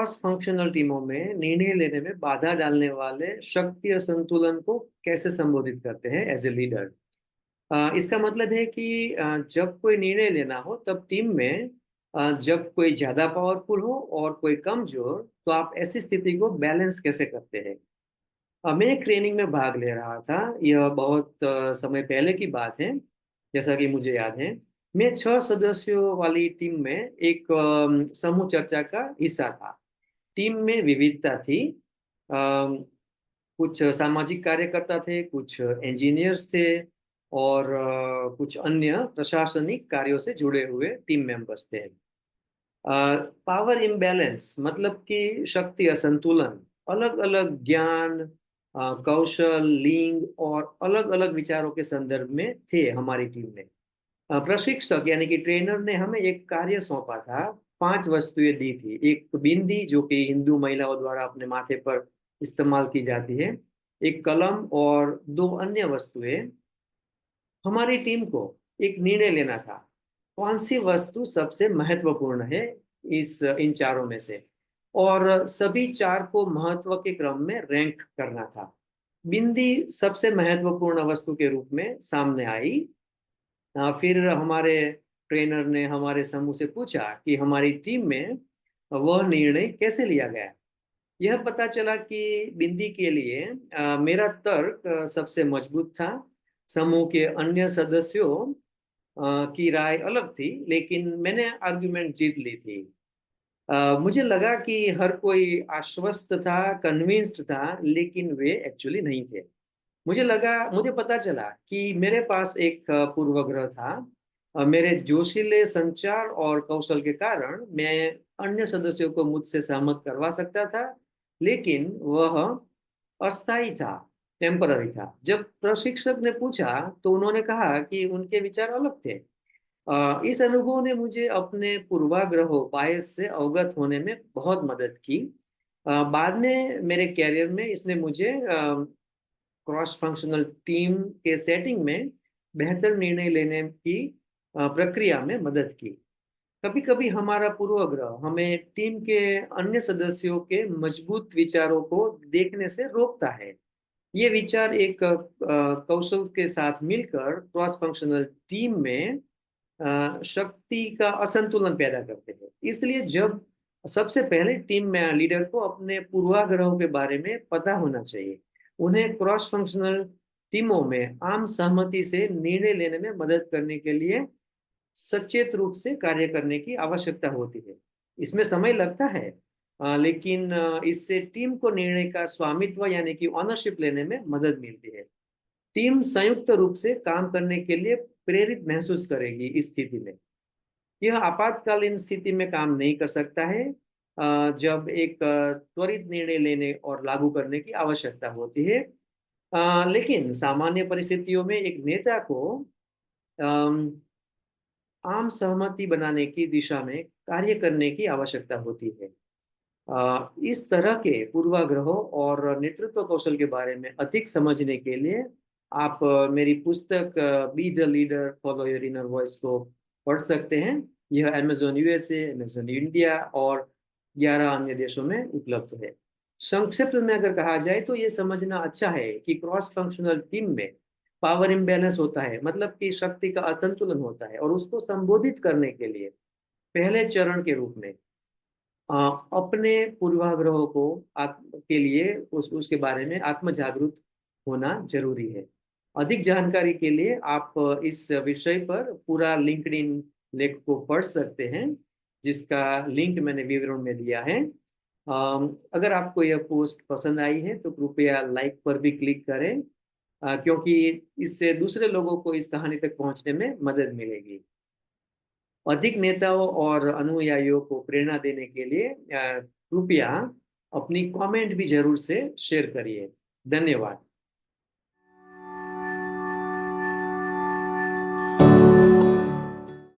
Cross functional टीमों में निर्णय लेने में बाधा डालने वाले शक्ति असंतुलन को कैसे संबोधित करते हैं एज ए लीडर। इसका मतलब है कि जब कोई निर्णय लेना हो तब टीम में जब कोई ज्यादा पावरफुल हो और कोई कमजोर, तो आप ऐसी स्थिति को बैलेंस कैसे करते हैं। मैं एक ट्रेनिंग में भाग ले रहा था। यह बहुत समय पहले की बात है। जैसा कि मुझे याद है, मैं 6 सदस्यों वाली टीम में एक समूह चर्चा का हिस्सा था। टीम में विविधता थी। अम, कुछ सामाजिक कार्यकर्ता थे, कुछ इंजीनियर्स थे, और कुछ अन्य प्रशासनिक कार्यों से जुड़े हुए टीम मेंबर्स थे। पावर इम्बैलेंस मतलब कि शक्ति असंतुलन, अलग अलग ज्ञान, कौशल, लिंग और अलग अलग विचारों के संदर्भ में थे हमारी टीम में। प्रशिक्षक यानी कि ट्रेनर ने हमें एक कार्य सौंपा था। 5 वस्तुएं दी थी। एक बिंदी, जो कि हिंदू महिलाओं द्वारा अपने माथे पर इस्तेमाल की जाती है, एक कलम और 2 अन्य वस्तुएं। हमारी टीम को एक निर्णय लेना था, कौन सी वस्तु सबसे महत्वपूर्ण है इस इन चारों में से, और सभी चार को महत्व के क्रम में रैंक करना था। बिंदी सबसे महत्वपूर्ण वस्तु के रूप में सामने आई। फिर हमारे ट्रेनर ने हमारे समूह से पूछा कि हमारी टीम में वह निर्णय कैसे लिया गया। यह पता चला कि बिंदी के लिए मेरा तर्क सबसे मजबूत था। समूह के अन्य सदस्यों की राय अलग थी, लेकिन मैंने आर्गुमेंट जीत ली थी। मुझे लगा कि हर कोई आश्वस्त था, कन्विंस्ड था, लेकिन वे एक्चुअली नहीं थे। मुझे पता चला कि मेरे पास एक पूर्वग्रह था। मेरे जोशीले संचार और कौशल के कारण मैं अन्य सदस्यों को मुझसे सहमत करवा सकता था, लेकिन वह अस्थायी था, टेम्पररी था। जब प्रशिक्षक ने पूछा तो उन्होंने कहा कि उनके विचार अलग थे। इस अनुभव ने मुझे अपने पूर्वाग्रहों, बायस से अवगत होने में बहुत मदद की। बाद में मेरे कैरियर में इसने मुझे क्रॉस फंक्शनल टीम के सेटिंग में बेहतर निर्णय लेने की प्रक्रिया में मदद की। कभी कभी हमारा पूर्वाग्रह हमें टीम के अन्य सदस्यों के मजबूत विचारों को देखने से रोकता है। ये विचार एक कौशल के साथ मिलकर क्रॉस फंक्शनल टीम में शक्ति का असंतुलन पैदा करते हैं। इसलिए जब सबसे पहले टीम में लीडर को अपने पूर्वाग्रहों के बारे में पता होना चाहिए। उन्हें क्रॉस फंक्शनल टीमों में आम सहमति से निर्णय लेने में मदद करने के लिए सचेत रूप से कार्य करने की आवश्यकता होती है। इसमें समय लगता है, लेकिन इससे टीम को निर्णय का स्वामित्व यानी कि ऑनरशिप लेने में मदद मिलती है। टीम संयुक्त रूप से काम करने के लिए प्रेरित महसूस करेगी। इस स्थिति में यह आपातकालीन स्थिति में काम नहीं कर सकता है, जब एक त्वरित निर्णय लेने और लागू करने की आवश्यकता होती है। लेकिन सामान्य परिस्थितियों में एक नेता को अम, आम सहमति बनाने की दिशा में कार्य करने की आवश्यकता होती है। इस तरह के पूर्वाग्रहों और नेतृत्व कौशल के बारे में अधिक समझने के लिए आप मेरी पुस्तक be the leader follow your inner voice को पढ़ सकते हैं। यह अमेजोन यूएसए, अमेजोन इंडिया और 11 अन्य देशों में उपलब्ध है। संक्षिप्त में अगर कहा जाए तो ये समझना अच्छा है कि क्रॉस फंक्शनल टीम में पावर इम्बैलेंस होता है, मतलब कि शक्ति का असंतुलन होता है, और उसको संबोधित करने के लिए पहले चरण के रूप में अपने पूर्वाग्रहों को के लिए उसके बारे में आत्म जागरूक होना जरूरी है। अधिक जानकारी के लिए आप इस विषय पर पूरा लिंक्डइन लेख को पढ़ सकते हैं, जिसका लिंक मैंने विवरण में दिया है। अगर आपको यह पोस्ट पसंद आई है तो कृपया लाइक पर भी क्लिक करें, क्योंकि इससे दूसरे लोगों को इस कहानी तक पहुंचने में मदद मिलेगी। अधिक नेताओं और अनुयायियों को प्रेरणा देने के लिए कृपया अपनी कमेंट भी जरूर से शेयर करिए। धन्यवाद।